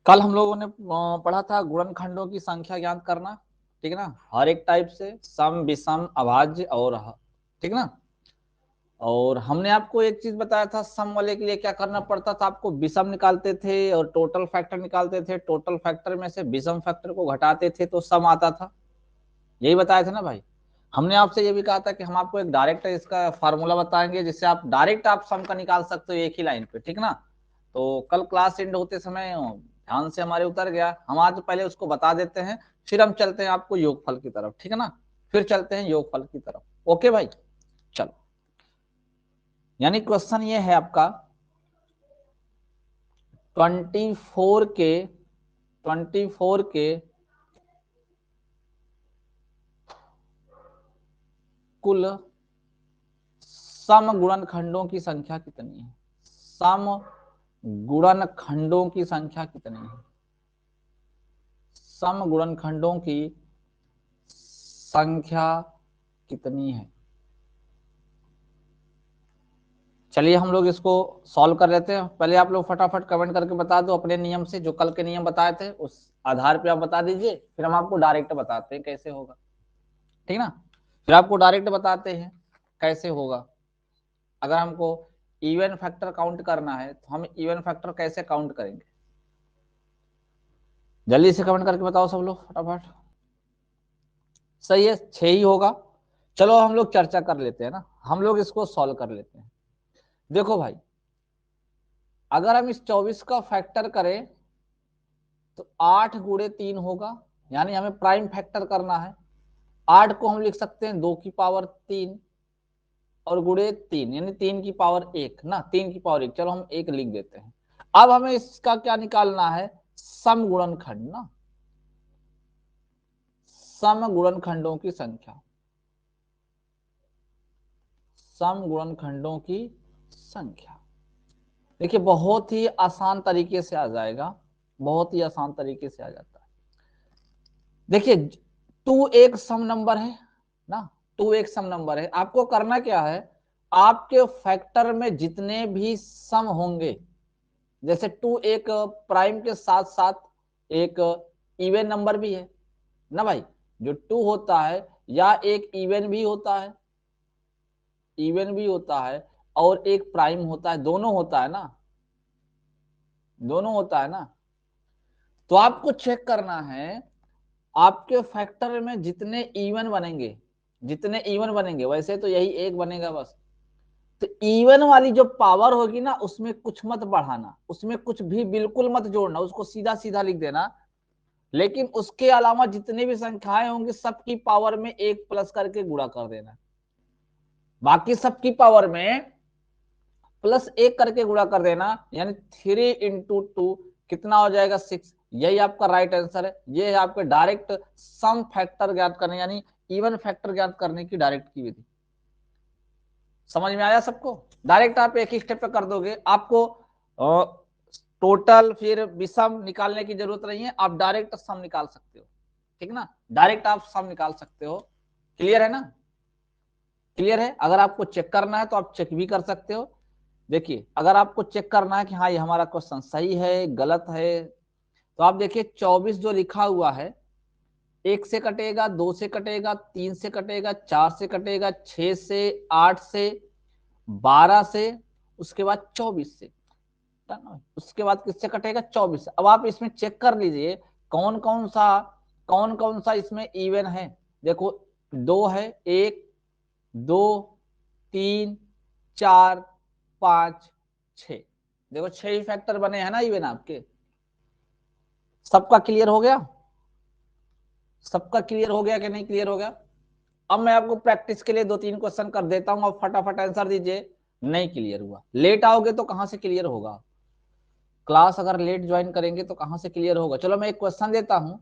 कल हम लोगों ने पढ़ा था गुणनखंडों की संख्या ज्ञात करना, ठीक है ना, हर एक टाइप से, सम, विषम, अभाज्य और ठीक है ना। और हमने आपको एक चीज बताया था, सम वाले के लिए क्या करना पड़ता था, आपको विषम निकालते थे और टोटल फैक्टर निकालते थे, टोटल फैक्टर में से विषम फैक्टर को घटाते थे तो सम आता था। यही बताया था ना भाई। हमने आपसे ये भी कहा था कि हम आपको एक डायरेक्ट इसका फार्मूला बताएंगे जिससे आप डायरेक्ट आप सम का निकाल सकते हो एक ही लाइन पे, ठीक ना। तो कल क्लास एंड होते समय ध्यान से हमारे उतर गया, हम आज पहले उसको बता देते हैं, फिर हम चलते हैं आपको योगफल की तरफ, ठीक है ना। फिर चलते हैं योगफल की तरफ, ओके भाई। चलो, यानी क्वेश्चन ये है आपका 24 के 24 के कुल सम गुणनखंडों की संख्या कितनी है। सम गुणनखंडों की संख्या कितनी है। सम गुणनखंडों की संख्या कितनी है। चलिए हम लोग इसको सॉल्व कर लेते हैं। पहले आप लोग फटाफट कमेंट करके बता दो अपने नियम से, जो कल के नियम बताए थे उस आधार पे आप बता दीजिए, फिर हम आपको डायरेक्ट बताते हैं कैसे होगा, ठीक ना। फिर आपको डायरेक्ट बताते हैं कैसे होगा। अगर हमको इवन फैक्टर काउंट करना है तो हम इवन फैक्टर कैसे काउंट करेंगे, जल्दी से कमेंट करके बताओ सब लोग फटाफट। सही है, 6 ही होगा। चलो हम लोग चर्चा कर लेते हैं ना, हम लोग इसको सॉल्व कर लेते हैं। देखो भाई, अगर हम इस 24 का फैक्टर करें तो 8 × 3 होगा, यानी हमें प्राइम फैक्टर करना है। 8 को हम लिख सकते हैं 2 की पावर 3 और गुणे 3 यानी 3 की पावर 1 ना, 3 की पावर 1, चलो हम 1 लिख देते हैं। अब हमें इसका क्या निकालना है, सम गुणनखंड ना, सम गुणनखंडों की संख्या, सम गुणनखंडों की संख्या। देखिए बहुत ही आसान तरीके से आ जाएगा, बहुत ही आसान तरीके से आ जाता है। देखिए 2 एक सम नंबर है ना, 2 एक सम नंबर है। आपको करना क्या है, आपके फैक्टर में जितने भी सम होंगे, जैसे 2 एक प्राइम के साथ साथ एक इवन नंबर भी है ना भाई। जो 2 होता है या एक इवन भी होता है, इवन भी होता है और एक प्राइम होता है, दोनों होता है ना, दोनों होता है ना। तो आपको चेक करना है आपके फैक्टर में जितने इवन बनेंगे, जितने इवन बनेंगे, वैसे तो यही एक बनेगा बस। तो इवन वाली जो पावर होगी ना उसमें कुछ मत बढ़ाना, उसमें कुछ भी बिल्कुल मत जोड़ना, उसको सीधा सीधा लिख देना। लेकिन उसके अलावा जितनी भी संख्याएं होंगी सबकी पावर में 1 प्लस करके गुणा कर देना। बाकी सबकी पावर में +1 करके गुणा कर देना, यानी 3 × 2 कितना हो जाएगा 6। यही आपका राइट आंसर है। ये है आपके डायरेक्ट सम फैक्टर ज्ञात करने यानी इवन फैक्टर ज्ञात करने की डायरेक्ट की विधि। समझ में आया सबको। डायरेक्ट आप एक ही स्टेप पे कर दोगे, आपको टोटल फिर विषम निकालने की जरूरत नहीं है, आप डायरेक्ट सम निकाल सकते हो, ठीक ना। डायरेक्ट आप सम निकाल सकते हो। क्लियर है ना, क्लियर है। अगर आपको चेक करना है तो आप चेक भी कर सकते हो। देखिए अगर आपको चेक करना है कि हाँ ये हमारा क्वेश्चन सही है गलत है, तो आप देखिए 24 जो लिखा हुआ है, 1 से कटेगा, 2 से कटेगा, 3 से कटेगा, 4 से कटेगा, 6 से, 8 से, 12 से, उसके बाद 24 से, उसके बाद किससे कटेगा 24 से। अब आप इसमें चेक कर लीजिए कौन कौन सा, कौन कौन सा इसमें इवन है। देखो 2 है, 1, 2, 3, 4, 5, 6, देखो 6 ही फैक्टर बने हैं ना इवन आपके। सबका क्लियर हो गया, सबका क्लियर हो गया कि नहीं क्लियर हो गया। अब मैं आपको प्रैक्टिस के लिए 2-3 क्वेश्चन कर देता हूं, अब फटाफट आंसर दीजिए। नहीं क्लियर हुआ, लेट आओगे तो कहां से क्लियर होगा, क्लास अगर लेट ज्वाइन करेंगे तो कहां से क्लियर होगा। चलो मैं एक क्वेश्चन देता हूं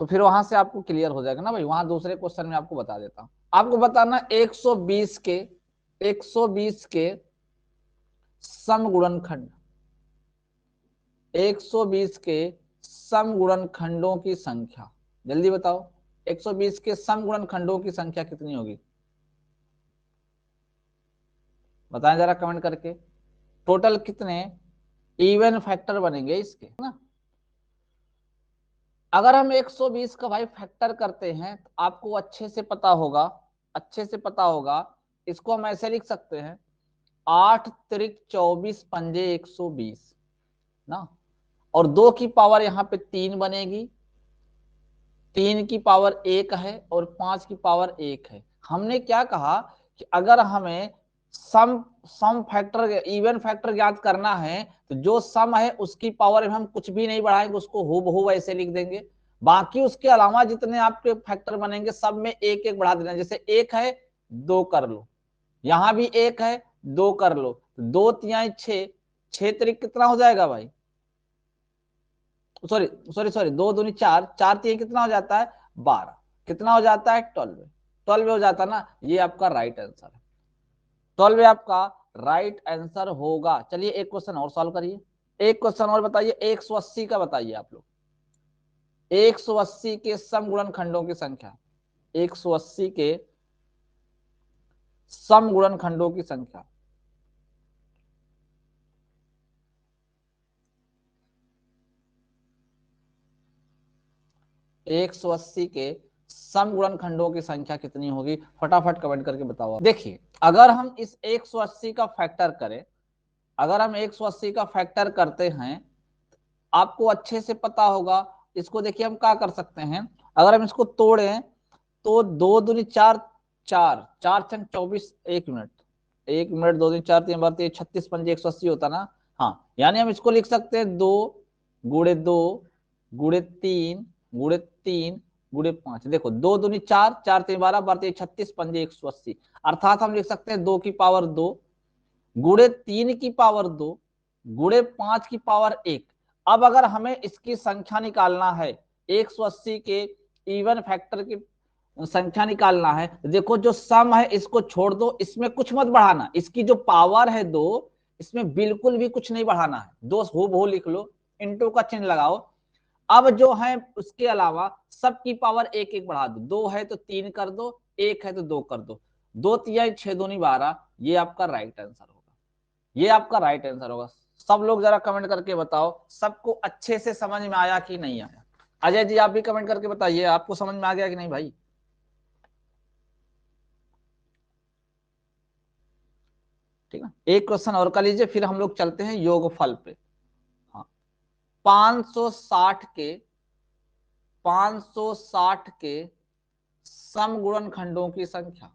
तो फिर वहां से आपको क्लियर हो जाएगा ना भाई, वहां दूसरे क्वेश्चन में आपको बता देता हूं। आपको बताना 120 के, 120 के सम गुणनखंड, 120 के सम गुणनखंडों की संख्या, जल्दी बताओ 120 के सम गुणनखंडों की संख्या कितनी होगी, बताएं जरा कमेंट करके। टोटल कितने इवन फैक्टर बनेंगे इसके ना। अगर हम 120 का भाई फैक्टर करते हैं तो आपको अच्छे से पता होगा, अच्छे से पता होगा, इसको हम ऐसे लिख सकते हैं 8 त्रिक 24 पंजे 120 ना, और 2 की पावर यहाँ पे 3 बनेगी, 3 की पावर 1 है और 5 की पावर 1 है। हमने क्या कहा कि अगर हमें सम सम फैक्टर इवन फैक्टर ज्ञात करना है तो जो सम है उसकी पावर में हम कुछ भी नहीं बढ़ाएंगे, उसको हूबहू ऐसे लिख देंगे। बाकी उसके अलावा जितने आपके फैक्टर बनेंगे सब में एक एक बढ़ा देना। जैसे 1 है 2 कर लो, यहां भी 1 है 2 कर लो, तो 2 तिहाई 6, 6 तरीक कितना हो जाएगा भाई, सॉरी सॉरी सॉरी, 2 दूनी 4, 4 तिहाई कितना हो जाता है 12, कितना हो जाता है 12, 12 हो जाता ना। ये आपका राइट आंसर है, 12 आपका राइट आंसर होगा। चलिए एक क्वेश्चन और सॉल्व करिए, एक क्वेश्चन और बताइए। 180 का बताइए आप लोग, 180 के सम गुणनखंडों की संख्या, 180 के सम गुणनखंडों की संख्या। एक सौ अस्सी के सम गुणनखंडों की संख्या कितनी होगी, फटाफट कमेंट करके बताओ। देखिए अगर हम इस 180 का फैक्टर करें, अगर हम 180 का फैक्टर करते हैं, आपको अच्छे से पता होगा। इसको देखिए हम क्या कर सकते हैं, अगर हम इसको तोड़ें तो 2 दूनी 4, 4 4 छंग 24, 1 मिनट, 1 मिनट 2 दूनी 4 3 बार 36 पंजे 180 होता ना। हाँ यानी हम इसको लिख सकते हैं 2 गुड़े 2 गुड़े 3 गुड़े 3 गुड़े 5। देखो 2 दूनी 4, 4 3 12 बार 36 पंजे 180, अर्थात हम लिख सकते हैं 2 की पावर 2 गुड़े 3 की पावर 2 गुड़े 5 की पावर 1। अब अगर हमें इसकी संख्या निकालना है, 180 के इवन फैक्टर की संख्या निकालना है, देखो जो सम है इसको छोड़ दो, इसमें कुछ मत बढ़ाना, इसकी जो पावर है 2, इसमें बिल्कुल भी कुछ नहीं बढ़ाना है, 2 हूबहू लिख लो, इंटू का चिन्ह लगाओ। अब जो है उसके अलावा सबकी पावर 1 1 बढ़ा दो, 2 है तो 3 कर दो, 1 है तो 2 कर दो, 2 तिहाई 6 दूनी 12, ये आपका राइट आंसर होगा, ये आपका राइट आंसर होगा। सब लोग जरा कमेंट करके बताओ सबको अच्छे से समझ में आया कि नहीं आया। अजय जी आप भी कमेंट करके बताइए आपको समझ में आ गया कि नहीं भाई। ठीक है, एक क्वेश्चन और कर लीजिए फिर हम लोग चलते हैं योगफल पे। हाँ 560 के 560 के सम गुणनखंडों की संख्या,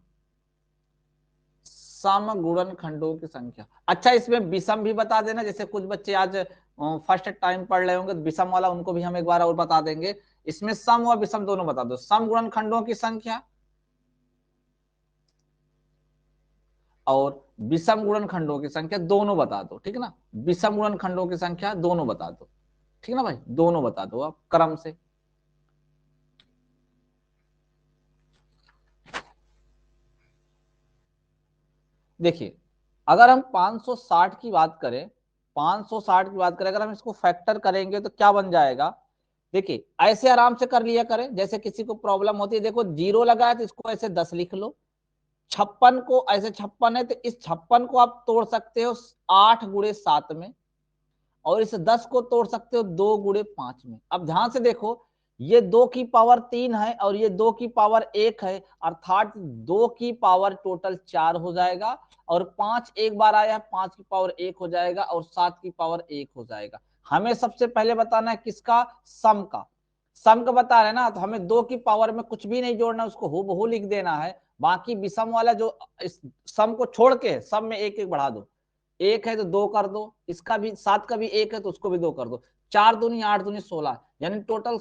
सम गुणनखंडों की संख्या। अच्छा इसमें विषम भी बता देना, जैसे कुछ बच्चे आज फर्स्ट टाइम पढ़ रहे होंगे तो विषम वाला उनको भी हम एक बार और बता देंगे। इसमें सम और विषम दोनों बता दो, सम गुणनखंडों की संख्या और विषम गुणनखंडों की संख्या दोनों बता दो, ठीक है ना। विषम गुणनखंडों की संख्या दोनों बता दो, ठीक है ना भाई, दोनों बता दो आप क्रम से। देखिए अगर हम 560 की बात करें, 560 की बात करें, अगर हम इसको फैक्टर करेंगे तो क्या बन जाएगा। देखिए ऐसे आराम से कर लिया करें, जैसे किसी को प्रॉब्लम होती है, देखो 0 लगा है तो इसको ऐसे 10 लिख लो, 56 को ऐसे 56 है तो इस 56 को आप तोड़ सकते हो 8 गुड़े 7 में, और इस 10 को तोड़ सकते हो 2 गुड़े 5 में। अब ध्यान से देखो ये 2 की पावर 3 है और ये 2 की पावर 1 है, अर्थात 2 की पावर टोटल 4 हो जाएगा, और 5 एक बार आया 5 की पावर 1 हो जाएगा और 7 की पावर 1 हो जाएगा। हमें सबसे पहले बताना है किसका, सम का। सम का बता रहे ना तो हमें 2 की पावर में कुछ भी नहीं जोड़ना, उसको हूबहू लिख देना है। बाकी विषम वाला जो इस सम को छोड़ के सब में 1 1 बढ़ा दो, 1 है तो 2 कर दो, इसका भी 7 का भी 1 है तो उसको भी 2 कर दो, 4 दूनी 8 दूनी 16, यानी टोटल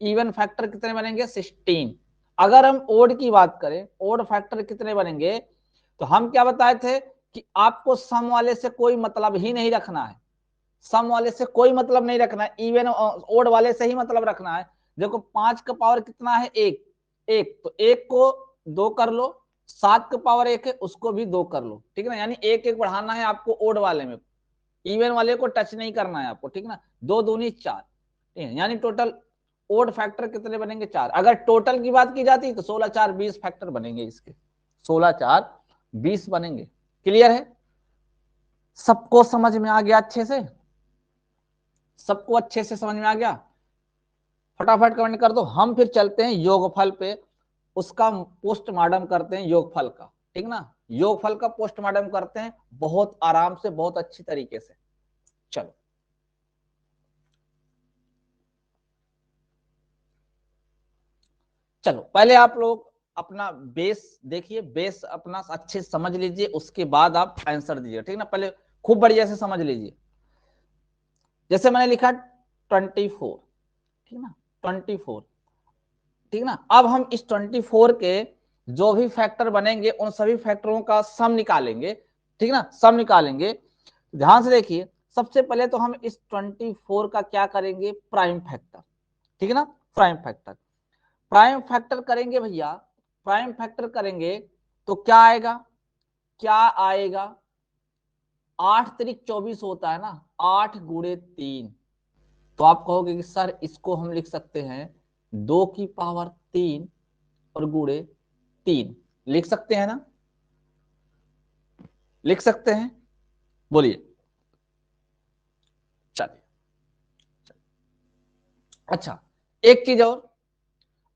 इवन फैक्टर कितने बनेंगे 16। अगर हम ओड की बात करें, ओड फैक्टर कितने बनेंगे, तो हम क्या बताए थे कि आपको सम वाले से कोई मतलब ही नहीं रखना है, सम वाले से कोई मतलब नहीं रखना है, इवन ओड वाले से ही मतलब रखना है। देखो 5 का पावर कितना है 1, 1 तो 1 को 2 कर लो, 7 का पावर 1 है उसको भी 2 कर लो, ठीक है ना। यानी 1 1 बढ़ाना है आपको ओड वाले में, इवन वाले को टच नहीं करना है आपको, ठीक ना। 2 दूनी 4, ठीक है, यानी टोटल ओड फैक्टर कितने बनेंगे 4। अगर टोटल की बात की जाती तो 16 4 20 फैक्टर बनेंगे इसके, 16 4 20 बनेंगे। क्लियर है, सबको समझ में आ गया अच्छे से। सबको अच्छे से समझ में आ गया? फटाफट कमेंट कर दो। हम फिर चलते हैं योगफल पे, उसका पोस्टमार्टम करते हैं योगफल का, ठीक ना? योगफल का पोस्टमार्टम करते हैं बहुत आराम से, बहुत अच्छी तरीके से। चलो चलो पहले आप लोग अपना बेस देखिए, बेस अपना अच्छे से समझ लीजिए, उसके बाद आप आंसर दीजिए, ठीक ना? पहले खूब बढ़िया से समझ लीजिए। जैसे मैंने लिखा 24, ठीक ना? 24, ठीक ना? अब हम इस 24 के जो भी फैक्टर बनेंगे उन सभी फैक्टरों का सम निकालेंगे, ठीक ना? सम निकालेंगे। ध्यान से देखिए, सबसे पहले तो हम इस 24 का क्या करेंगे, प्राइम फैक्टर, ठीक है ना? प्राइम फैक्टर, प्राइम फैक्टर करेंगे भैया, प्राइम फैक्टर करेंगे तो क्या आएगा, क्या आएगा, 8 तिरिक 24 होता है ना, 8 × 3। तो आप कहोगे कि सर इसको हम लिख सकते हैं 2 की पावर 3 और गुणे 3, लिख सकते हैं ना? लिख सकते हैं? बोलिए। चलिए, अच्छा एक चीज और,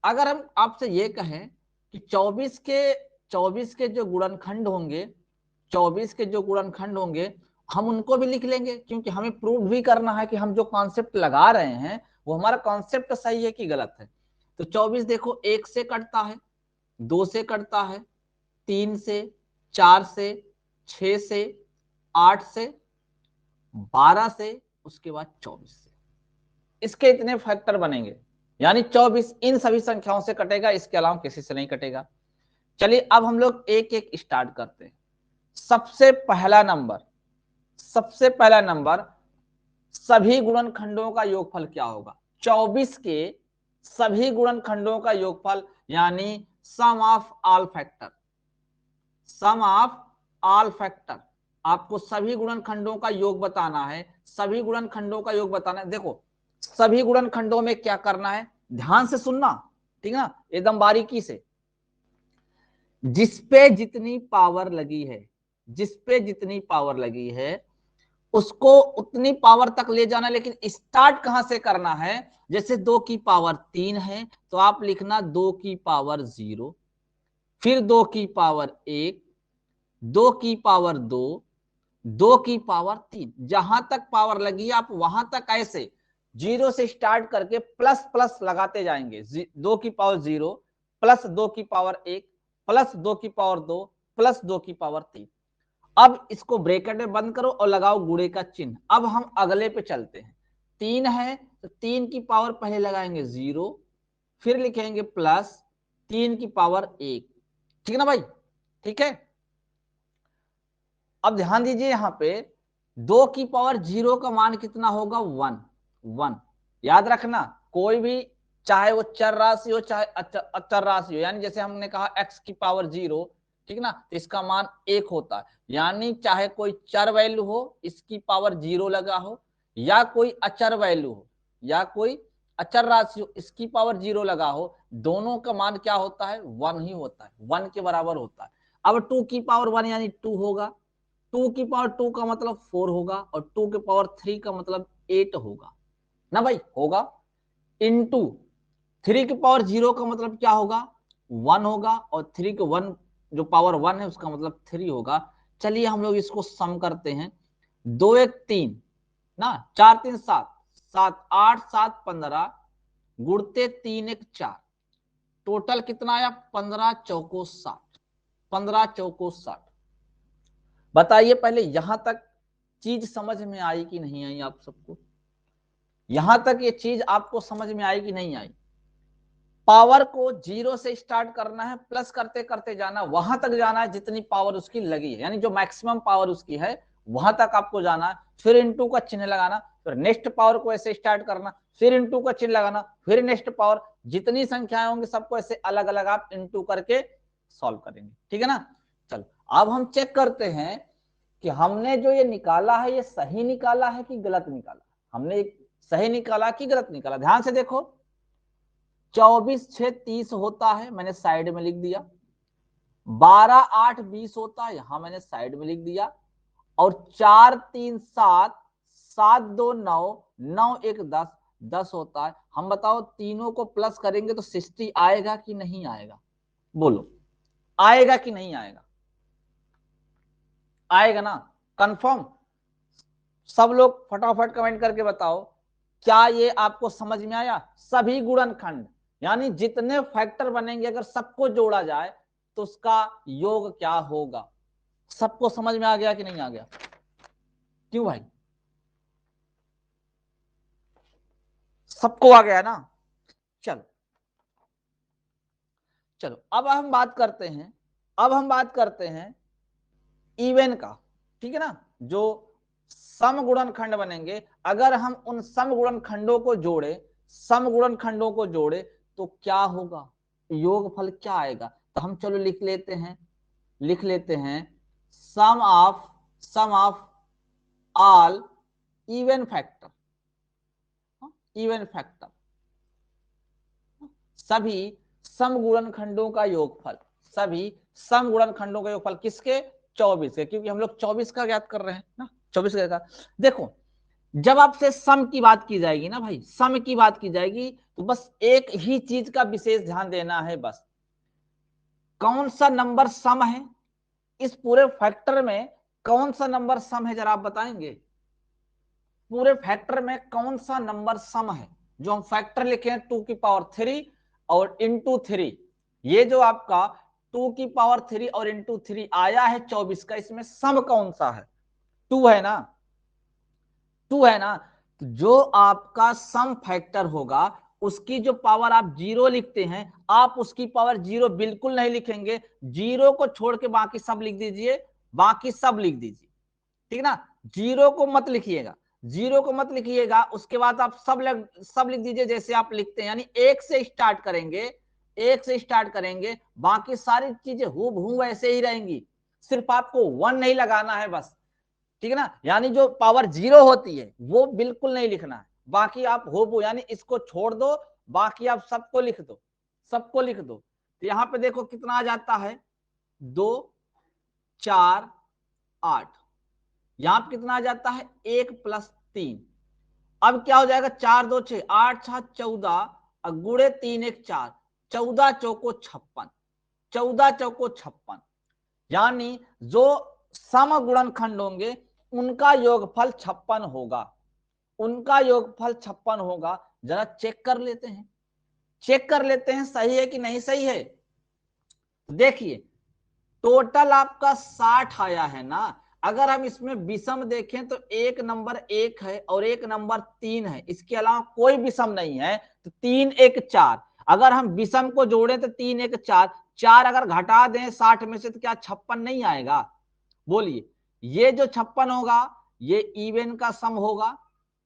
अगर हम आपसे ये कहें कि 24 के जो गुणनखंड होंगे, 24 के जो गुणनखंड होंगे हम उनको भी लिख लेंगे, क्योंकि हमें प्रूव भी करना है कि हम जो कॉन्सेप्ट लगा रहे हैं वो हमारा कॉन्सेप्ट सही है कि गलत है। तो 24 देखो, 1 से कटता है, 2 से कटता है, 3 से, 4 से, 6 से, 8 से, 12 से, उसके बाद 24 से। इसके इतने फैक्टर बनेंगे, यानी 24 इन सभी संख्याओं से कटेगा, इसके अलावा किसी से नहीं कटेगा। चलिए अब हम लोग एक एक स्टार्ट करते हैं। सबसे पहला नंबर, सबसे पहला नंबर, सभी गुणनखंडों का योगफल क्या होगा? 24 के सभी गुणनखंडों का योगफल, यानी sum of all factor, sum of all factor. आपको सभी गुणनखंडों का योग बताना है, सभी गुणनखंडों का योग बताना है। देखो सभी गुणनखंडों में क्या करना है, ध्यान से सुनना, ठीक ना? एकदम बारीकी से। जिसपे जितनी पावर लगी है, जिसपे जितनी पावर लगी है उसको उतनी पावर तक ले जाना, लेकिन स्टार्ट कहां से करना है? जैसे 2 की पावर 3 है तो आप लिखना 2 की पावर 0, फिर 2 की पावर 1, 2 की पावर 2, 2 की पावर 3, जहां तक पावर लगी आप वहां तक ऐसे 0 से स्टार्ट करके प्लस प्लस लगाते जाएंगे। 2 की पावर 0 प्लस 2 की पावर 1 प्लस 2 की पावर 2 प्लस 2 की पावर 3। अब इसको ब्रैकेट में बंद करो और लगाओ गुणे का चिन्ह। अब हम अगले पे चलते हैं। 3 है तो 3 की पावर पहले लगाएंगे 0, फिर लिखेंगे प्लस 3 की पावर 1, ठीक है ना भाई? ठीक है। अब ध्यान दीजिए यहां पे 2 की पावर 0 का मान कितना होगा, 1, 1। याद रखना, कोई भी चाहे वो चर राशि हो चाहे अचर राशि हो, यानी जैसे हमने कहा x की पावर 0, ठीक ना, तो इसका मान 1 होता है। यानी चाहे कोई चर वैल्यू हो, इसकी पावर 0 लगा हो, या कोई अचर वैल्यू हो, या कोई अचर राशि हो, इसकी पावर 0 लगा हो, दोनों का मान क्या होता है, 1 ही होता है, 1 के बराबर होता है। अब 2 की पावर 1 यानी 2 होगा, 2 की पावर 2 का मतलब 4 होगा, और 2 की पावर 3 का मतलब 8 होगा ना भाई, होगा। इंटू 3 की पावर 0 का मतलब क्या होगा, 1 होगा, और 3 के 1 जो पावर 1 है उसका मतलब 3 होगा। चलिए हम लोग इसको सम करते हैं। 2 1 3 ना, 4 3 7, 7 8 7 15, गुड़ते 3 1 4, टोटल कितना आया, 15 चौको 60, 15 चौको 60। बताइए पहले यहां तक चीज समझ में आई कि नहीं आई आप सबको? यहां तक ये चीज आपको समझ में आई कि नहीं आई? पावर को 0 से स्टार्ट करना है, प्लस करते करते जाना, वहां तक जाना है जितनी पावर उसकी लगी है, यानी जो मैक्सिमम पावर उसकी है वहां तक आपको जाना है। फिर इंटू का चिन्ह लगाना, फिर नेक्स्ट पावर को ऐसे स्टार्ट करना, फिर इंटू का चिन्ह लगाना, फिर नेक्स्ट पावर, जितनी संख्याएं होंगी सबको ऐसे अलग अलग आप इंटू करके सॉल्व करेंगे, ठीक है ना? चलो अब हम चेक करते हैं कि हमने जो ये निकाला है ये सही निकाला है कि गलत निकाला। हमने सही निकाला कि गलत निकाला? ध्यान से देखो, 24 6 30 होता है, मैंने साइड में लिख दिया। 12 8 20 होता है, यहां मैंने साइड में लिख दिया। और 4 3 7, 7 2 9, 9 1 10, 10 होता है। हम बताओ तीनों को प्लस करेंगे तो 60 आएगा कि नहीं आएगा? बोलो, आएगा कि नहीं आएगा? आएगा ना, कंफर्म? सब लोग फटाफट कमेंट करके बताओ, क्या ये आपको समझ में आया? सभी गुणनखंड यानी जितने फैक्टर बनेंगे अगर सबको जोड़ा जाए तो उसका योग क्या होगा? सबको समझ में आ गया कि नहीं आ गया? क्यों भाई, सबको आ गया ना? चलो चलो, अब हम बात करते हैं, अब हम बात करते हैं इवन का, ठीक है ना? जो समगुणनखंड बनेंगे, अगर हम उन समगुणनखंडों को जोड़े, समगुणनखंडों को जोड़े तो क्या होगा? योगफल क्या आएगा? तो हम चलो लिख लेते हैं, लिख लेते हैं sum of all even factor, even factor, सभी समगुणनखंडों का योगफल, सभी समगुणनखंडों का योगफल किसके? 24 के, क्योंकि हम लोग 24 का ज्ञात कर रहे हैं ना, 24 का। देखो, जब आपसे सम की बात की जाएगी ना भाई, सम की बात की जाएगी तो बस एक ही चीज का विशेष ध्यान देना है, बस कौन सा नंबर सम है इस पूरे फैक्टर में, कौन सा नंबर सम है जरा आप बताएंगे? पूरे फैक्टर में कौन सा नंबर सम है? जो हम फैक्टर लिखे हैं 2 की पावर 3 और इंटू 3, ये जो आपका 2 की पावर 3 और इंटू 3 आया है 24 का, इसमें सम कौन सा है? 2 है ना, 2 है ना? तो जो आपका सम फैक्टर होगा उसकी जो पावर आप 0 लिखते हैं, आप उसकी पावर 0 बिल्कुल नहीं लिखेंगे, 0 को छोड़ के बाकी सब लिख दीजिए, बाकी सब लिख दीजिए, ठीक ना? 0 को मत लिखिएगा, 0 को मत लिखिएगा, उसके बाद आप सब लिख दीजिए जैसे आप लिखते हैं, यानी 1 से स्टार्ट करेंगे, 1 से स्टार्ट करेंगे, बाकी सारी चीजें हूबहू वैसे ही रहेंगी, सिर्फ आपको 1 नहीं लगाना है बस, ठीक है ना? यानी जो पावर 0 होती है वो बिल्कुल नहीं लिखना है, बाकी आप हूबहू, यानी इसको छोड़ दो, बाकी आप सबको लिख दो, सबको लिख दो। तो यहां पे देखो कितना आ जाता है, 2 4 8, यहां पे कितना आ जाता है, 1 + 3। अब क्या हो जाएगा, 4 2 6 8 7 14 गुड़े 3 1 4, 14 चौको 56, 14 चौको 56, यानी जो समगुणनखंड होंगे उनका योगफल 56 होगा, उनका योगफल 56 होगा। जरा चेक कर लेते हैं, चेक कर लेते हैं सही है कि नहीं सही है। देखिए, टोटल आपका 60 आया है ना, अगर हम इसमें विषम देखें तो एक नंबर 1 है और एक नंबर 3 है, इसके अलावा कोई विषम नहीं है, तो 3 1 4, अगर हम विषम को जोड़ें तो 3 1 4, 4 अगर घटा दें 60 में से तो क्या 56 नहीं आएगा? बोलिए, ये जो 56 होगा ये इवन का सम होगा,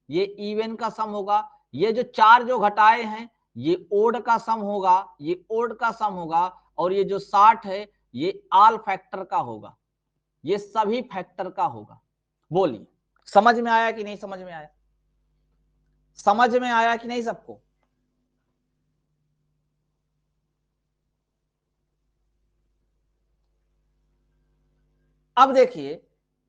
ये इवन का सम होगा, ये जो 4 जो घटाए हैं ये ओड का सम होगा, ये ओड का सम होगा, और ये जो 60 है ये ऑल फैक्टर का होगा, ये सभी फैक्टर का होगा। बोलिए, समझ में आया कि नहीं समझ में आया? समझ में आया कि नहीं सबको? अब देखिए,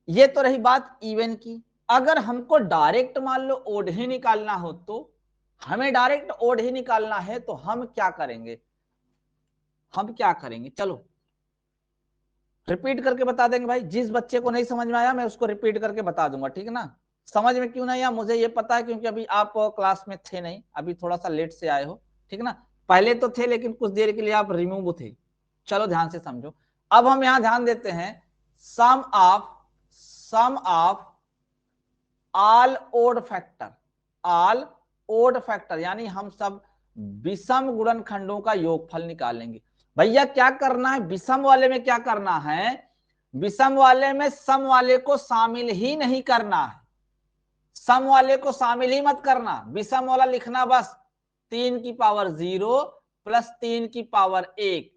ये तो रही बात इवन की। अगर हमको डायरेक्ट मान लो ओड ही निकालना हो, तो हमें डायरेक्ट ओड ही निकालना है तो हम क्या करेंगे, हम क्या करेंगे? चलो रिपीट करके बता देंगे भाई, जिस बच्चे को नहीं समझ में आया मैं उसको रिपीट करके बता दूंगा, ठीक है ना? समझ में क्यों नहीं आया मुझे ये पता है, क्योंकि अभी आप क्लास में थे नहीं, अभी थोड़ा सा लेट से आए हो, ठीक है ना? पहले तो थे लेकिन कुछ देर के लिए आप रिमूव थे। चलो ध्यान से समझो, अब हम यहां ध्यान देते हैं, sum of all odd factor, all odd factor, यानी हम सब विषम गुणनखंडों का योगफल निकालेंगे। भैया क्या करना है विषम वाले में, क्या करना है विषम वाले में, सम वाले को शामिल ही नहीं करना है, सम वाले को शामिल ही मत करना, विषम वाला लिखना बस, 3 की पावर 0 प्लस 3 की पावर 1,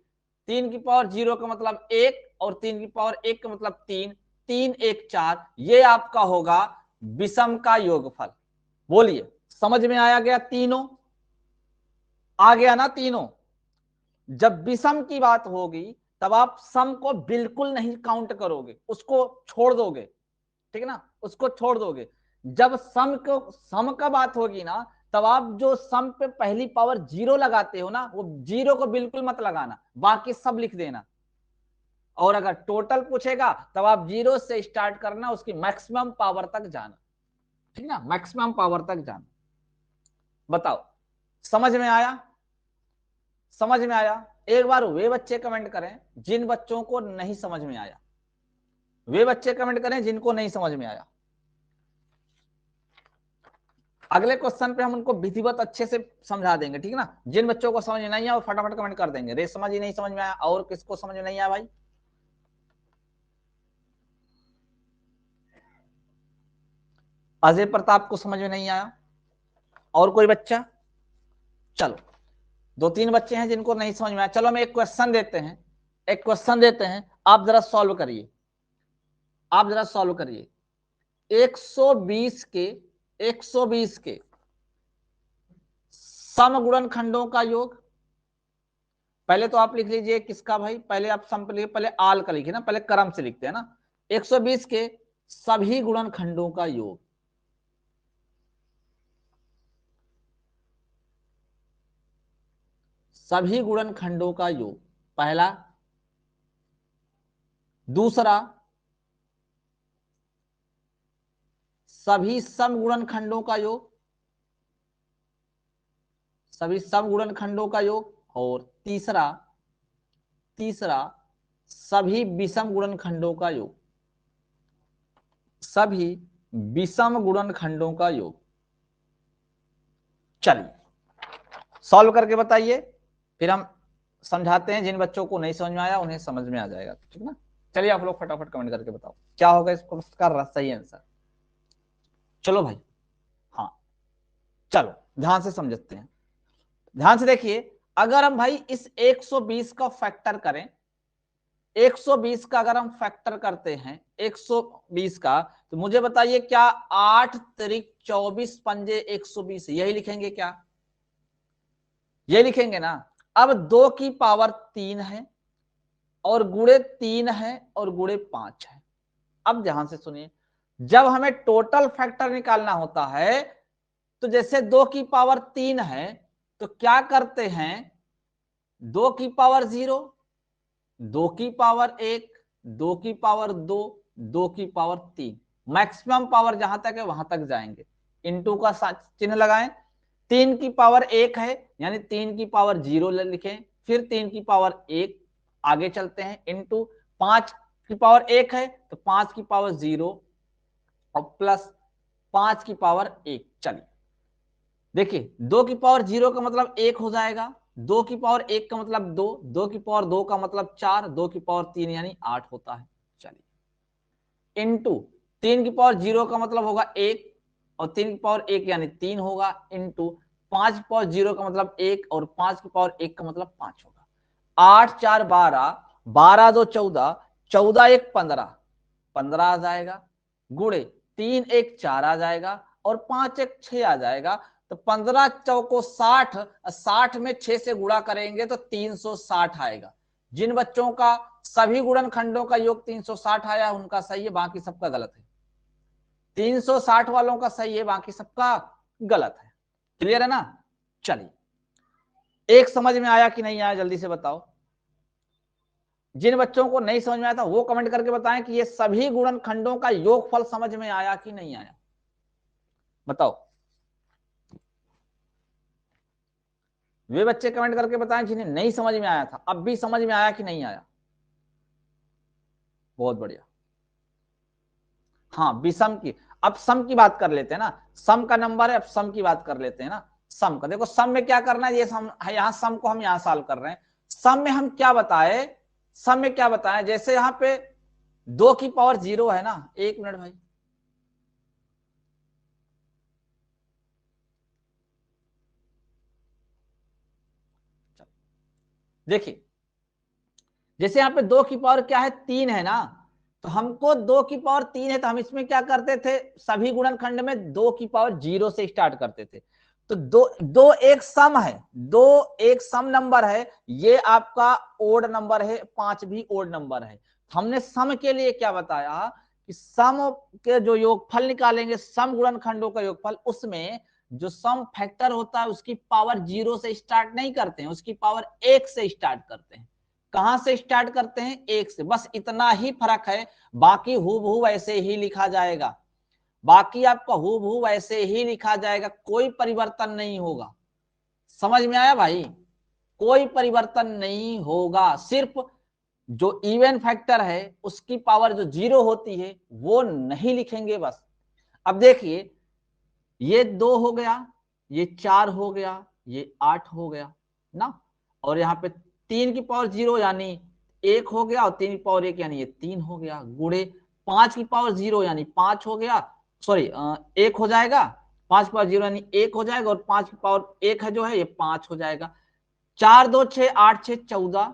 3 की पावर 0 का मतलब 1 और 3 की पावर 1 का मतलब 3, 3 1 4, ये आपका होगा विषम का योगफल। बोलिए, समझ में आया गया? तीनों आ गया ना, तीनों? जब विषम की बात होगी तब आप सम को बिल्कुल नहीं काउंट करोगे, उसको छोड़ दोगे, ठीक है ना, उसको छोड़ दोगे। जब सम का बात होगी ना, तब आप जो सम पे पहली पावर 0 लगाते हो ना, वो 0 को बिल्कुल मत लगाना, बाकी सब लिख देना। और अगर टोटल पूछेगा तब आप 0 से स्टार्ट करना, उसकी मैक्सिमम पावर तक जाना, ठीक ना, मैक्सिमम पावर तक जाना। बताओ समझ में आया? समझ में आया? एक बार वे बच्चे कमेंट करें जिन बच्चों को नहीं समझ में आया, वे बच्चे कमेंट करें जिनको नहीं समझ में आया। अगले क्वेश्चन पे हम उनको विधिवत अच्छे से समझा देंगे, ठीक है ना। जिन बच्चों को समझ में नहीं आया वो फटाफट कमेंट कर देंगे, रे समझ ही नहीं समझ में आया, और किसको समझ में नहीं आया भाई? अजय प्रताप को समझ में नहीं आया? और कोई बच्चा? चलो 2-3 बच्चे हैं जिनको नहीं समझ में आया। चलो हम एक क्वेश्चन देते हैं, एक क्वेश्चन देते हैं, आप जरा सॉल्व करिए, आप जरा सॉल्व करिए। 120 के 120 के समगुणनखंडों का योग। पहले तो आप लिख लीजिए किसका भाई, पहले आप सम पे लिखिए, पहले आल का लिखिए ना, पहले क्रम से लिखते हैं ना। 120 के सभी गुणनखंडों का योग। सभी गुणनखंडों का योग पहला। दूसरा, सभी समगुणनखंडों का योग, सभी समगुणनखंडों का योग। और तीसरा, तीसरा सभी विषम गुणनखंडों का योग, सभी विषम गुणनखंडों का योग। चलिए सॉल्व करके बताइए, फिर हम समझाते हैं। जिन बच्चों को नहीं समझ में आया उन्हें समझ में आ जाएगा, ठीक ना। चलिए आप लोग फटाफट कमेंट करके बताओ क्या होगा इस प्रश्न का सही आंसर। चलो भाई, हाँ चलो ध्यान से समझते हैं, ध्यान से देखिए। अगर हम भाई इस 120 का फैक्टर करें, 120 का अगर हम फैक्टर करते हैं 120 का, तो मुझे बताइए क्या 8 तिरिक 24 पंजे 120 यही लिखेंगे क्या? ये लिखेंगे ना। अब 2 की पावर 3 है और गुणे 3 है और गुणे 5 है। अब ध्यान से सुनिए, जब हमें टोटल फैक्टर निकालना होता है तो जैसे 2 की पावर 3 है तो क्या करते हैं, 2 की पावर 0, 2 की पावर 1, 2 की पावर 2, 2 की पावर 3, मैक्सिमम पावर जहां तक है वहां तक जाएंगे। इनटू का चिन्ह लगाएं। 3 की पावर 1 है यानी 3 की पावर 0 लिखें, फिर 3 की पावर 1 आगे चलते हैं, इनटू 5 की पावर 1 है तो 5 की पावर 0 और प्लस 5 की पावर 1। चलिए देखिए 2 की पावर 0 का मतलब 1 हो जाएगा, 2 की पावर 1 का मतलब 2, 2 की पावर 2 का मतलब 4, 2 की पावर 3 यानी 8 होता है। चलिए इनटू 3 की पावर 0 का मतलब होगा 1 और 3 की पावर 1 यानी 3 होगा, इनटू 5 की पावर 0 का मतलब 1 और 5 की पावर 1 का मतलब 5 होगा। 8 4 12, 12 2 14, 14 1 15, 15 आ जाएगा, गुणे 3 1 4 आ जाएगा और 5 1 6 आ जाएगा। तो 15 चौको 60, 60 में 6 से गुणा करेंगे तो 360 आएगा। जिन बच्चों का सभी गुणनखंडों का योग 360 आया उनका सही है, बाकी सबका गलत है। 360 वालों का सही है, बाकी सबका गलत है। क्लियर है ना? चलिए एक समझ में आया कि नहीं आया जल्दी से बताओ। जिन बच्चों को नहीं समझ में आया था वो कमेंट करके बताएं कि ये सभी गुणनखंडों का योगफल समझ में आया कि नहीं आया, बताओ। वे बच्चे कमेंट करके बताएं जिन्हें नहीं समझ में आया था, अब भी समझ में आया कि नहीं आया। बहुत बढ़िया। हाँ विषम की, अब सम की बात कर लेते हैं ना, सम का नंबर है, अब सम की बात कर लेते हैं ना। सम का देखो, सम में क्या करना है, ये सम यहां सम को हम यहां सॉल्व कर रहे हैं। सम में हम क्या बताए, सम में क्या बताएं, जैसे यहां पे 2 की पावर 0 है ना, 1 मिनट भाई, देखिए जैसे यहाँ पे 2 की पावर क्या है 3 है ना, तो हमको 2 की पावर 3 है तो हम इसमें क्या करते थे, सभी गुणनखंड में 2 की पावर 0 से स्टार्ट करते थे। तो दो दो एक सम है, दो एक सम नंबर है, ये आपका ओड नंबर है, 5 भी ओड नंबर है। हमने सम के लिए क्या बताया कि सम के जो योगफल निकालेंगे, सम गुणनखंडों का योगफल, उसमें जो सम फैक्टर होता है उसकी पावर 0 से स्टार्ट नहीं करते हैं, उसकी पावर 1 से स्टार्ट करते हैं। कहां से स्टार्ट करते हैं? 1 से। बस इतना ही फर्क है, बाकी हूबहू वैसे ही लिखा जाएगा, बाकी आपका हूबहू वैसे ही लिखा जाएगा, कोई परिवर्तन नहीं होगा। समझ में आया भाई? कोई परिवर्तन नहीं होगा, सिर्फ जो इवन फैक्टर है उसकी पावर जो 0 होती है वो नहीं लिखेंगे बस। अब देखिए, ये 2 हो गया, ये 4 हो गया, ये 8 हो गया ना, और यहाँ पे 3 की पावर 0 यानी 1 हो गया, और 3 की पावर 1 यानी ये 3 हो गया, गुणे 5 की पावर 0 यानी 5 हो गया, सॉरी 1 हो जाएगा, 5 की पावर 0 यानी 1 हो जाएगा, और 5 की पावर 1 है जो है ये 5 हो जाएगा। 4 2 6 8 6 14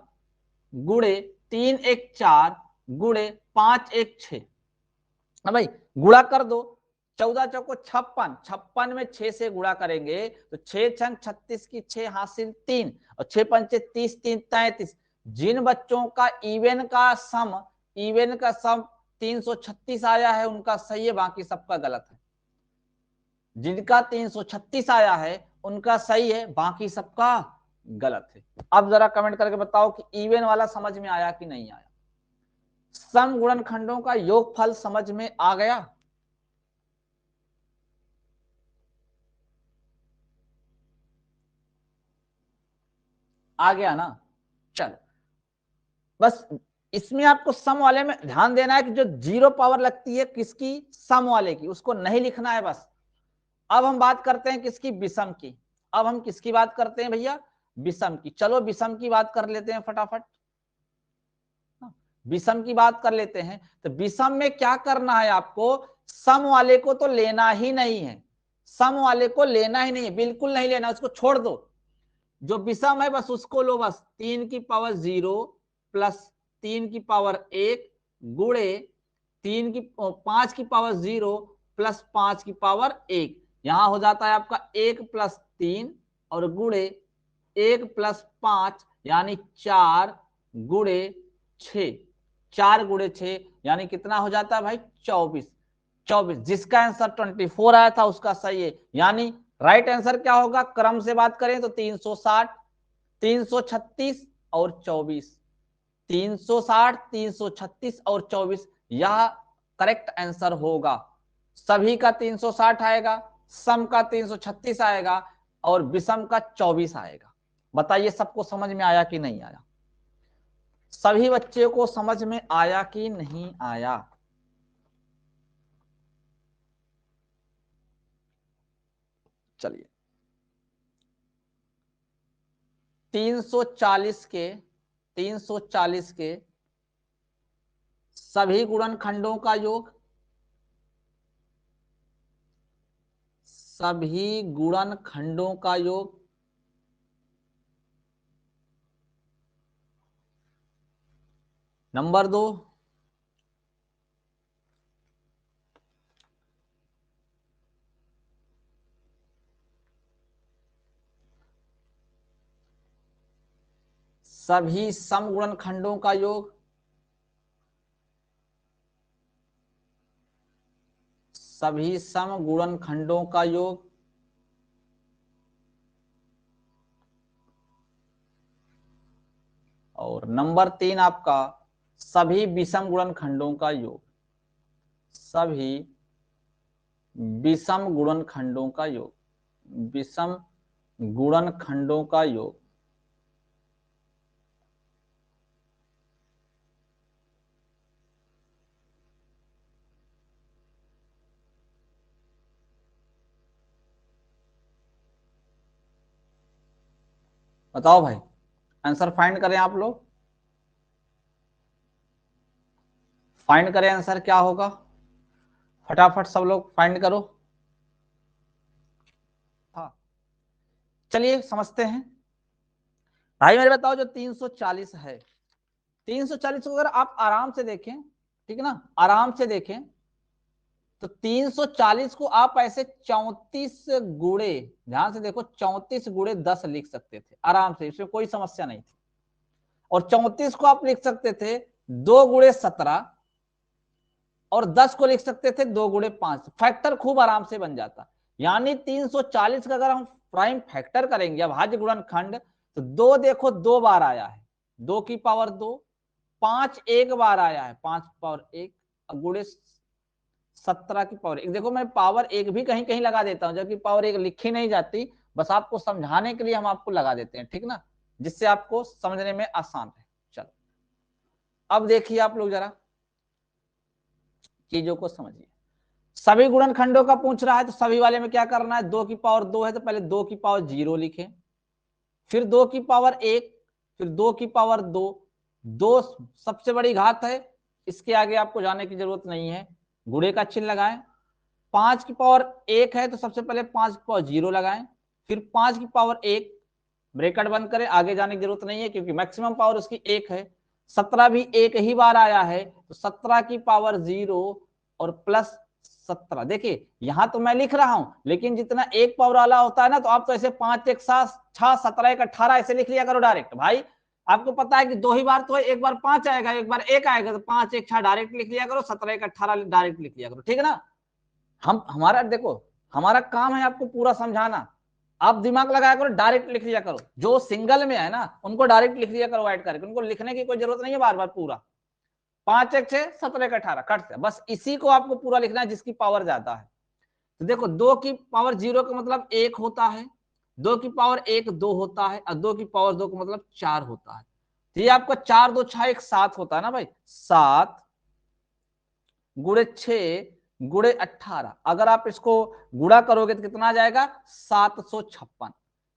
गुणे 3 1 4 गुणे 5 1 6। भाई गुणा कर दो, 14 चौको 56, 56 में 6 से गुणा करेंगे तो 6 छंग 36 की 6 हासिल 3, और 6 पंचे 30 3 33। जिन बच्चों का इवन का सम 336 आया है उनका सही है, बाकी सबका गलत है। जिनका 336 आया है उनका सही है, बाकी सबका गलत है। अब जरा कमेंट करके बताओ कि इवन वाला समझ में आया कि नहीं आया? सम गुणनखंडों का योगफल समझ में आ गया? आ गया ना? चलो, बस इसमें आपको सम वाले में ध्यान देना है कि जो 0 पावर लगती है किसकी? सम वाले की, उसको नहीं लिखना है बस। अब हम बात करते हैं किसकी? विषम की। अब हम किसकी बात करते हैं भैया? विषम की। चलो विषम की बात कर लेते हैं फटाफट, विषम की बात कर लेते हैं। तो विषम में क्या करना है आपको? सम वाले को तो लेना ही नहीं है, सम वाले को लेना ही नहीं है, बिल्कुल नहीं लेना, उसको छोड़ दो। जो विषम है बस उसको लो, बस 3 की पावर 0 प्लस 3 की पावर 1 गुणे 5 की पावर 0 प्लस 5 की पावर 1, यहां हो जाता है आपका 1 प्लस 3 और गुणे 1 प्लस 5 यानी 4 गुणे 6, 4 गुणे 6 यानी कितना हो जाता है भाई? 24। 24, जिसका आंसर 24 आया था उसका सही है, यानी राइट आंसर क्या होगा? क्रम से बात करें तो 360, 336 और 24, 360 336 और 24, यह करेक्ट आंसर होगा। सभी का 360 आएगा, सम का 336 आएगा, और विषम का 24 आएगा। बताइए सबको समझ में आया कि नहीं आया? सभी बच्चे को समझ में आया कि नहीं आया? चलिए, 340 के 340 के सभी गुणनखंडों का योग, सभी गुणनखंडों का योग नंबर 2, सभी समगुणनखंडों का योग, सभी समगुणनखंडों का योग, और नंबर 3 आपका सभी विषम गुणनखंडों का योग, सभी विषम गुणनखंडों का योग, विषम गुणनखंडों का योग। बताओ भाई, आंसर फाइंड करें आप लोग, फाइंड करें आंसर क्या होगा, फटाफट सब लोग फाइंड करो। हाँ, चलिए समझते हैं। भाई मेरे बताओ, जो 340 है, 340 को अगर आप आराम से देखें, ठीक है ना, आराम से देखें, तो 340 को आप ऐसे 34 गुणे, ध्यान से देखो, 34 गुणे 10 लिख सकते थे आराम से, इसमें कोई समस्या नहीं थी। और 34 को आप लिख सकते थे 2 गुणे 17, और 10 को लिख सकते थे 2 गुणे 5, फैक्टर खूब आराम से बन जाता। यानी 340 का अगर हम प्राइम फैक्टर करेंगे अभाज्य गुणनखंड, तो 2 देखो 2 बार आया है, 2 की पावर 2, 5 एक बार आया है, 5 पावर 1, गुणे 17 की पावर 1। देखो मैं पावर 1 भी कहीं कहीं लगा देता हूं, जबकि पावर 1 लिखी नहीं जाती, बस आपको समझाने के लिए हम आपको लगा देते हैं, ठीक ना, जिससे आपको समझने में आसान है। चलो अब देखिए आप लोग जरा चीजों को समझिए। सभी गुणनखंडों का पूछ रहा है, तो सभी वाले में क्या करना है, 2 की पावर 2 है तो पहले 2 की पावर 0 लिखें, फिर 2 की पावर 1, फिर 2 की पावर 2, 2 सबसे बड़ी घात है, इसके आगे आपको जाने की जरूरत नहीं है, गुणे का चिन्ह लगाएं। 5 की पावर 1 है तो सबसे पहले 5 की पावर 0 लगाएं, फिर 5 की पावर 1, ब्रैकेट बंद करें, आगे जाने की जरूरत नहीं है क्योंकि मैक्सिमम पावर उसकी 1 है। 17 भी एक ही बार आया है तो 17 की पावर 0 और प्लस 17। देखिए यहां तो मैं लिख रहा हूं, लेकिन जितना एक पावर वाला होता है ना, तो आप तो ऐसे 5 1 7 6 17 1 18 ऐसे लिख लिया करो डायरेक्ट। भाई आपको पता है कि 2 ही बार तो है, एक बार 5 आएगा एक बार 1 आएगा, तो 5 1 6 डायरेक्ट लिख लिया करो, 17 1 18 डायरेक्ट लिख लिया करो, ठीक है ना। हमारा देखो, हमारा काम है आपको पूरा समझाना, आप दिमाग लगाया करो, डायरेक्ट लिख लिया करो, जो सिंगल में है ना उनको डायरेक्ट लिख लिया करो ऐड करके, उनको लिखने की कोई जरूरत नहीं है बार बार पूरा। 5 1 6 17 1 18 कट से, बस इसी को आपको पूरा लिखना है जिसकी पावर ज्यादा है। तो देखो 2 की पावर 0 का मतलब 1 होता है, 2 की पावर 1 2 होता है, और 2 की पावर 2 का मतलब 4 होता है। तो ये आपका 4 2 6 1 7 होता है ना भाई, 7 गुणे 6 गुणे 18, अगर आप इसको गुणा करोगे तो कितना आ जाएगा, 756।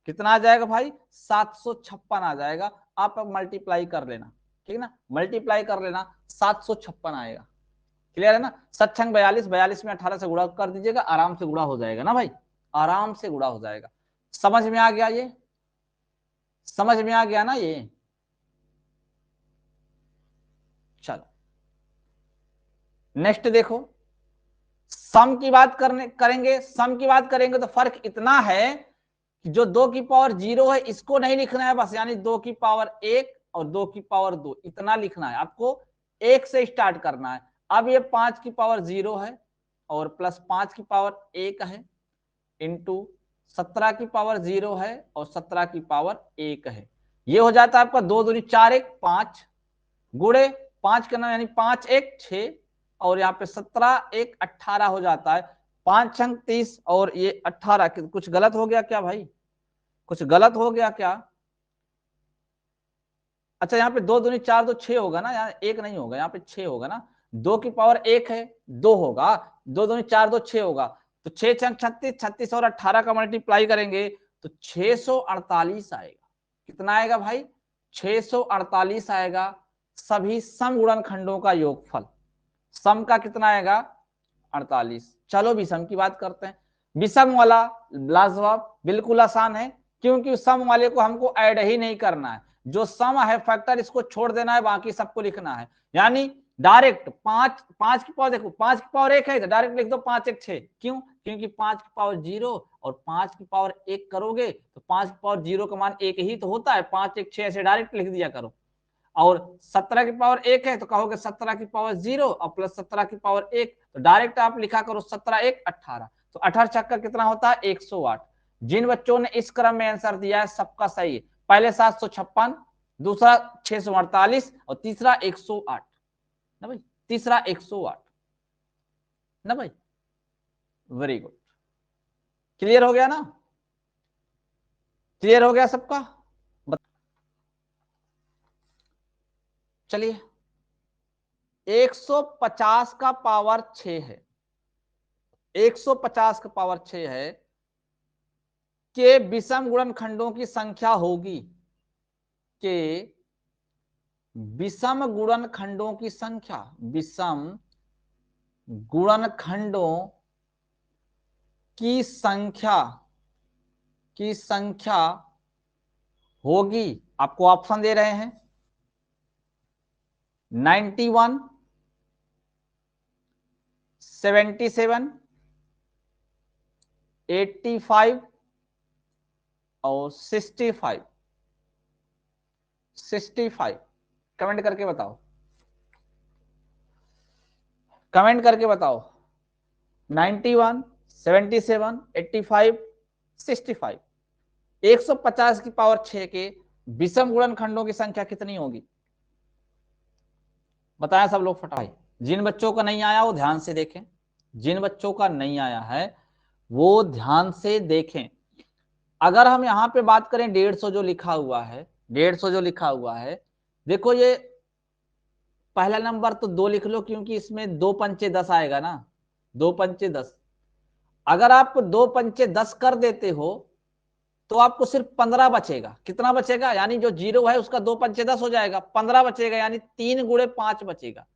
कितना आ जाएगा भाई, 756 आ जाएगा। आप अब मल्टीप्लाई कर लेना, ठीक ना, मल्टीप्लाई कर लेना, 756 आएगा। क्लियर है ना, 7 42, 42 में 18 से गुणा कर दीजिएगा, आराम से गुणा हो जाएगा ना भाई, आराम से गुणा हो जाएगा। समझ में आ गया, ये समझ में आ गया ना ये। चलो नेक्स्ट देखो, सम की बात करेंगे, सम की बात करेंगे तो फर्क इतना है कि जो 2 की पावर 0 है इसको नहीं लिखना है बस, यानी 2 की पावर 1 और 2 की पावर 2 इतना लिखना है आपको, 1 से स्टार्ट करना है। अब ये 5 की पावर 0 है और प्लस 5 की पावर 1 है, इंटू 17 की पावर 0 है और 17 की पावर 1 है। ये हो जाता है आपका 2 दूनी 4 1 5, गुणे 5 करना यानी 5 1 6, और यहाँ पे 17 1 18 हो जाता है, 5 अंक 30 और ये 18। कुछ गलत हो गया क्या भाई, कुछ गलत हो गया क्या। अच्छा यहाँ पे 2 दूनी 4 2 6 होगा ना, यहाँ 1 नहीं होगा, यहाँ पे 6 होगा ना, 2 की पावर 1 है 2 होगा, 2 दूनी 4 2 6 होगा, तो 6 छंक 36, 36 और 18 का मल्टीप्लाई करेंगे तो 648 आएगा। कितना आएगा भाई, 648 आएगा। सभी सम गुणनखंडों का योगफल, सम का कितना आएगा 48। चलो विषम की बात करते हैं। विषम वाला लाजवाब बिल्कुल आसान है, क्योंकि सम वाले को हमको ऐड ही नहीं करना है, जो सम है फैक्टर इसको छोड़ देना है, बाकी सबको लिखना है। यानी डायरेक्ट 5 5 की पावर, देखो 5 की पावर 1 है तो डायरेक्ट लिख दो 5 1 6, क्यों, क्योंकि 5 की पावर 0 और 5 की पावर 1 करोगे तो 5 की पावर 0 का मान 1 ही तो होता है, 5 1 6 ऐसे डायरेक्ट लिख दिया करो। और 17 की पावर 1 है तो कहोगे 17 की पावर 0 और प्लस 17 की पावर 1, तो डायरेक्ट आप लिखा करो 17 1 18, तो 18 चक्कर कितना होता है 108। जिन बच्चों ने इस क्रम में आंसर दिया है सबका सही है, पहले 756, दूसरा 648 और तीसरा 108 ना भाई, तीसरा 108 ना भाई, वेरी गुड। क्लियर हो गया ना, क्लियर हो गया सबका। चलिए 150 का पावर 6 है, 150 का पावर 6 है के विषम गुणनखंडों की संख्या होगी, के विषम गुणनखंडों की संख्या, विषम गुणनखंडों की संख्या, की संख्या होगी, आपको ऑप्शन दे रहे हैं 91 77 85 और 65। 65 कमेंट करके बताओ। कमेंट करके बताओ। 91, 77, 85, 65, 150 की पावर 6 के विषम गुणनखंडों की संख्या कितनी होगी? बताया सब लोग फटाफट। जिन बच्चों का नहीं आया वो ध्यान से देखें, जिन बच्चों का नहीं आया है वो ध्यान से देखें। अगर हम यहां पे बात करें 150 जो लिखा हुआ है, 150 जो लिखा हुआ है, देखो ये पहला नंबर तो 2 लिख लो, क्योंकि इसमें 2 पंचे 10 आएगा ना, 2 पंचे 10। अगर आप 2 पंचे 10 कर देते हो तो आपको सिर्फ 15 बचेगा। कितना बचेगा? यानी जो जीरो है उसका 2 पंचे 10 हो जाएगा, 15 बचेगा, यानी 3 गुणे 5 बचेगा।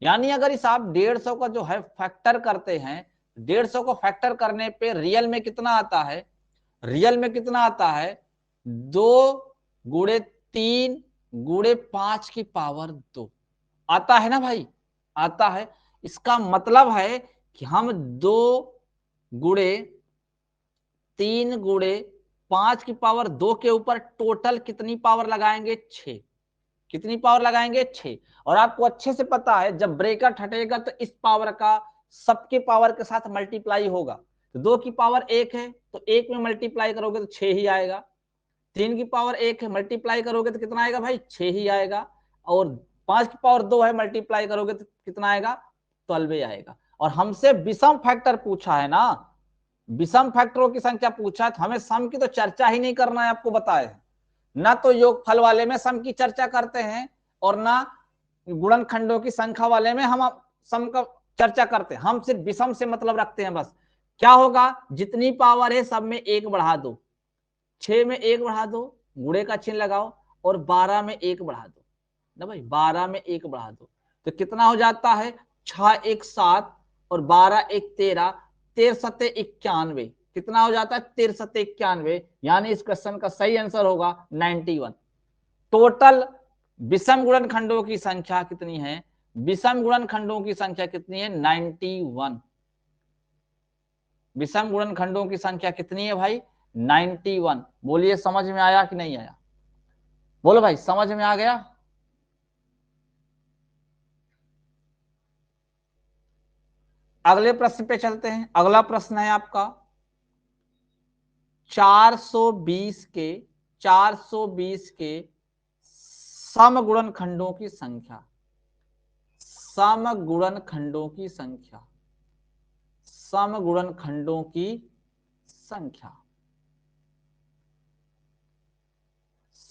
यानी अगर इस आप 150 का जो है फैक्टर करते हैं, 150 को फैक्टर करने पे रियल में कितना आता है? रियल में कितना आता है? 2 गुणे 3 गुणे 5 की पावर 2 आता है ना भाई, आता है। इसका मतलब है कि हम 2 गुणे 3 गुणे 5 की पावर 2 के ऊपर टोटल कितनी पावर लगाएंगे? 6। कितनी पावर लगाएंगे? 6। और आपको अच्छे से पता है जब ब्रेकेट हटेगा तो इस पावर का सबके पावर के साथ मल्टीप्लाई होगा। तो 2 की पावर 1 है तो 1 में मल्टीप्लाई करोगे तो 6 ही आएगा। 3 की पावर 1 है, मल्टीप्लाई करोगे तो कितना आएगा भाई? 6 ही आएगा। और 5 की पावर 2 है, मल्टीप्लाई करोगे तो कितना आएगा? 12 आएगा। और हमसे विषम फैक्टर पूछा है ना, विषम फैक्टरों की संख्या पूछा है, तो हमें सम की तो चर्चा ही नहीं करना है, आपको बताया है ना। तो योगफल वाले में सम की चर्चा करते हैं और ना गुणनखंडों की संख्या वाले में हम सम का चर्चा करते हैं। हम सिर्फ विषम से मतलब रखते हैं बस। क्या होगा? जितनी पावर है सब में 1 बढ़ा दो, 6 में 1 बढ़ा दो, गुणे का चिन्ह लगाओ, और 12 में 1 बढ़ा दो ना भाई, 12 में 1 बढ़ा दो तो कितना हो जाता है? 6 1 7 और 12 1 13, 13 सत्ते 91। कितना हो जाता है? 13 सत्ते 91। यानी इस क्वेश्चन का सही आंसर होगा 91। टोटल विषम गुणनखंडों की संख्या कितनी है? विषम गुणनखंडों की संख्या कितनी है? 91। विषम गुणनखंडों की संख्या कितनी है भाई? 91। बोलिए समझ में आया कि नहीं आया? बोलो भाई, समझ में आ गया? अगले प्रश्न पे चलते हैं। अगला प्रश्न है आपका 420 के 420 के समगुणनखंडों की संख्या। समगुणनखंडों की संख्या, समगुणनखंडों की संख्या,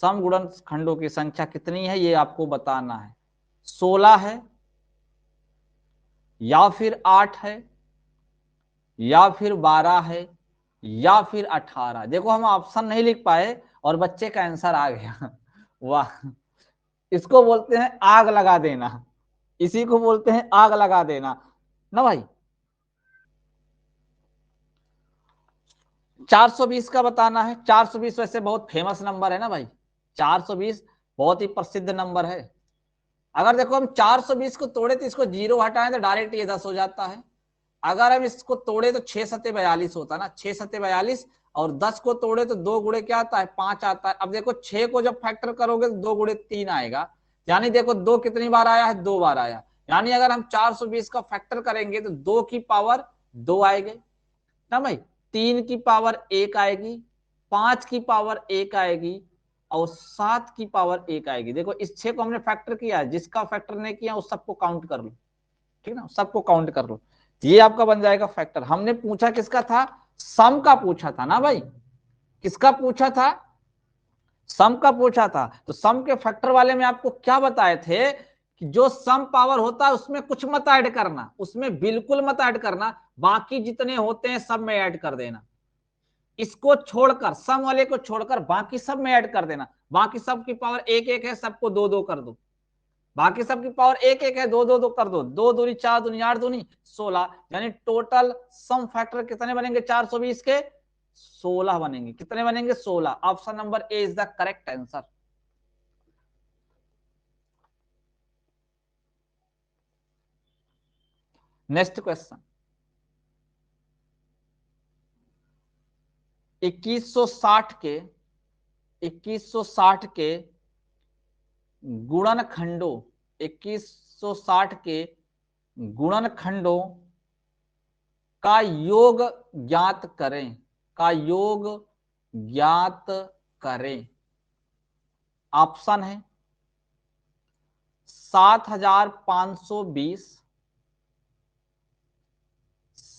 समगुणनखंडों की संख्या कितनी है ये आपको बताना है। 16 है, या फिर 8 है, या फिर 12 है, या फिर 18। देखो हम ऑप्शन नहीं लिख पाए और बच्चे का आंसर आ गया। वाह, इसको बोलते हैं आग लगा देना, इसी को बोलते हैं आग लगा देना ना भाई। 420 का बताना है। 420 वैसे बहुत फेमस नंबर है ना भाई, 420 बहुत ही प्रसिद्ध नंबर है। अगर देखो हम 420 को तोड़े तो इसको जीरो हटाएं तो डायरेक्ट ये 10 हो जाता है। अगर हम इसको तोड़े तो 6 सत्ते 42 होता ना, 6 सत्ते 42। और 10 को तोड़े तो 2 गुणे क्या आता है? 5 आता है। अब देखो 6 को जब फैक्टर करोगे तो 2 गुणे 3 आएगा। यानी देखो 2 कितनी बार आया है? 2 बार आया। यानी अगर हम 420 का फैक्टर करेंगे तो 2 की पावर 2 आएगी ना भाई, 3 की पावर 1 आएगी, 5 की पावर 1 आएगी, और 7 की पावर 1 आएगी। देखो इस 6 को हमने फैक्टर किया है, जिसका फैक्टर नहीं किया उस सबको काउंट कर लो, ठीक ना, सबको काउंट कर लो। ये आपका बन जाएगा फैक्टर। हमने पूछा किसका था? सम का पूछा था ना भाई। किसका पूछा था? सम का पूछा था। तो सम के फैक्टर वाले में आपको क्या बताए थे कि जो सम पावर होता है उसमें कुछ मत ऐड करना, उसमें बिल्कुल मत ऐड करना, बाकी जितने होते हैं सब में ऐड कर देना। इसको छोड़कर, सम वाले को छोड़कर बाकी सब में ऐड कर देना। बाकी सब की पावर 1 1 है, सबको 2 2 कर दो। बाकी सबकी पावर 1 1 है, 2 2 2 कर दो। 2 दूनी 4 दूनी 8 दूनी 16। यानी टोटल सम फैक्टर कितने बनेंगे 420 के? 16 बनेंगे। कितने बनेंगे? 16। Option number A is the correct answer. Next question 2160 के 2160 के गुणनखंडों, 2160 के गुणनखंडों का योग ज्ञात करें, का योग ज्ञात करें। ऑप्शन है 7520,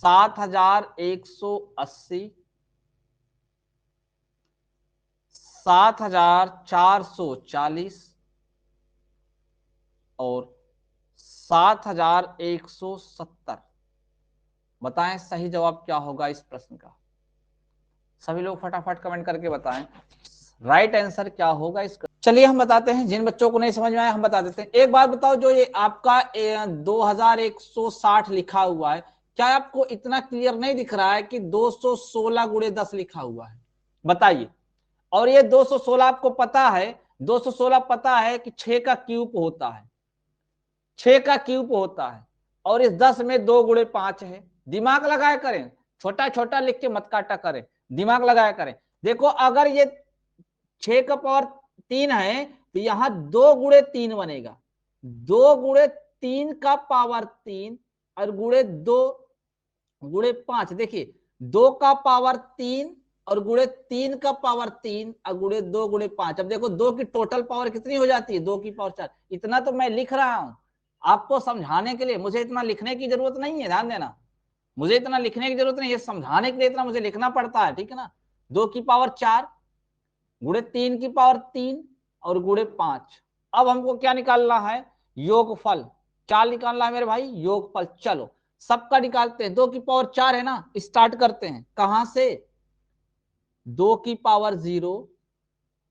7180, 7440 और 7170। बताएं सही जवाब क्या होगा इस प्रश्न का। सभी लोग फटाफट कमेंट करके बताएं राइट आंसर क्या होगा इसका। चलिए हम बताते हैं, जिन बच्चों को नहीं समझ में आया हम बता देते हैं। एक बात बताओ, जो ये आपका 2160 लिखा हुआ है, क्या आपको इतना क्लियर नहीं दिख रहा है कि 216 गुणे 10 लिखा हुआ है? बताइए। और ये 216 आपको पता है, 216 पता है कि 6 का क्यूब होता है, 6 का क्यूब होता है। और इस 10 में 2 गुणे 5 है। दिमाग लगाया करें, छोटा छोटा लिख के मत काटा करें, दिमाग लगाया करें। देखो अगर ये 6 का पावर 3 है तो यहां 2 गुणे 3 बनेगा, 2 गुणे 3 का पावर 3 और गुणे 2 गुणे 5। देखिए 2 का पावर 3 और गुणे 3 का पावर 3 और गुणे 2 गुणे 5। अब देखो 2 की टोटल पावर कितनी हो जाती है? 2 की पावर 4। इतना तो मैं लिख रहा हूं आपको समझाने के लिए, मुझे इतना लिखने की जरूरत नहीं है, ध्यान देना। मुझे इतना लिखने की जरूरत नहीं है, समझाने के लिए इतना मुझे लिखना पड़ता है, ठीक है ना। 2 की पावर 4 गुणे 3 की पावर 3 और गुणे 5। अब हमको क्या निकालना है? योगफल। क्या निकालना है मेरे भाई? योगफल। चलो सबका निकालते हैं। 2 की पावर 4 है ना, स्टार्ट करते हैं। कहां से? 2 की पावर 0,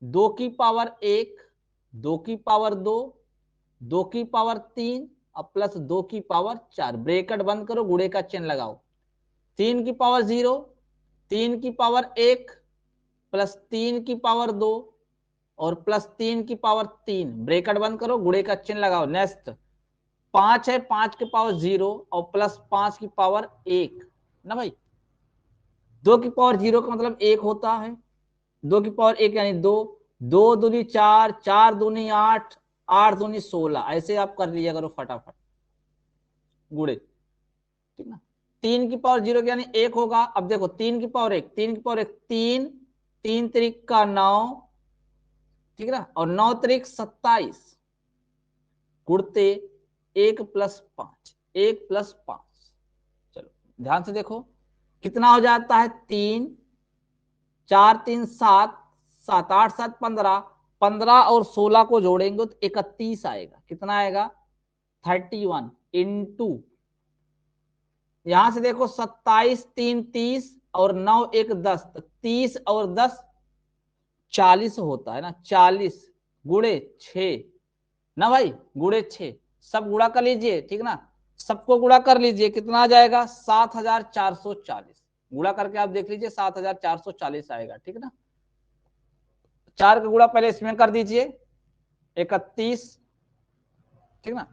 2 की पावर 1, 2 की पावर 2, 2 की पावर 3 और प्लस 2 की पावर 4। ब्रैकेट बंद करो, गुणे का चिन्ह लगाओ। 3 की पावर 0, 3 की पावर 1 प्लस 3 की पावर 2 और प्लस 3 की पावर 3। ब्रैकेट बंद करो, गुणे का चिन्ह लगाओ। नेक्स्ट 5 है, 5 की पावर 0 और प्लस 5 की पावर 1 ना भाई। 2 की पावर 0 का मतलब 1 होता है, 2 की पावर 1 यानी 2, 2 दूनी 4, 4 दूनी 8, 8 दूनी 16। ऐसे आप कर लिया करो फटाफट गुणे, ठीक ना। 3 की पावर 0 यानी 1 होगा। अब देखो 3 की पावर 1, 3 की पावर 1 3, 3 त्रिक का 9, ठीक है ना, और 9 त्रिक 27 गुणते 1 प्लस 5, 1 प्लस 5। चलो ध्यान से देखो कितना हो जाता है? 3, 4 3 7, 7 8 7 15, 15 और 16 को जोड़ेंगे तो 31 आएगा। कितना आएगा? 31 इंटू, यहां से देखो 27 3 30 और 9 1 10, 30 और 10 40 होता है ना। 40 गुणे 6 ना भाई, गुणे 6। सब गुणा कर लीजिए, ठीक ना, सबको गुणा कर लीजिए। कितना आ जाएगा? 7440। गुणा करके आप देख लीजिए 7440 आएगा, ठीक है ना। 4 का गुणा पहले इसमें कर दीजिए, 31, ठीक ना,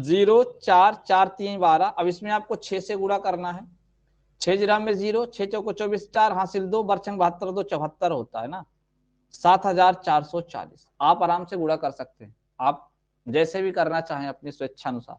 0 4 4 3 12। अब इसमें आपको 6 से गुणा करना है। 6 जीरा में 0, 6 चौको 24, 4 हासिल 2, बरछंग 72 2 74 होता है ना। 7440 आप आराम से गुणा कर सकते हैं, आप जैसे भी करना चाहें अपनी स्वेच्छा अनुसार।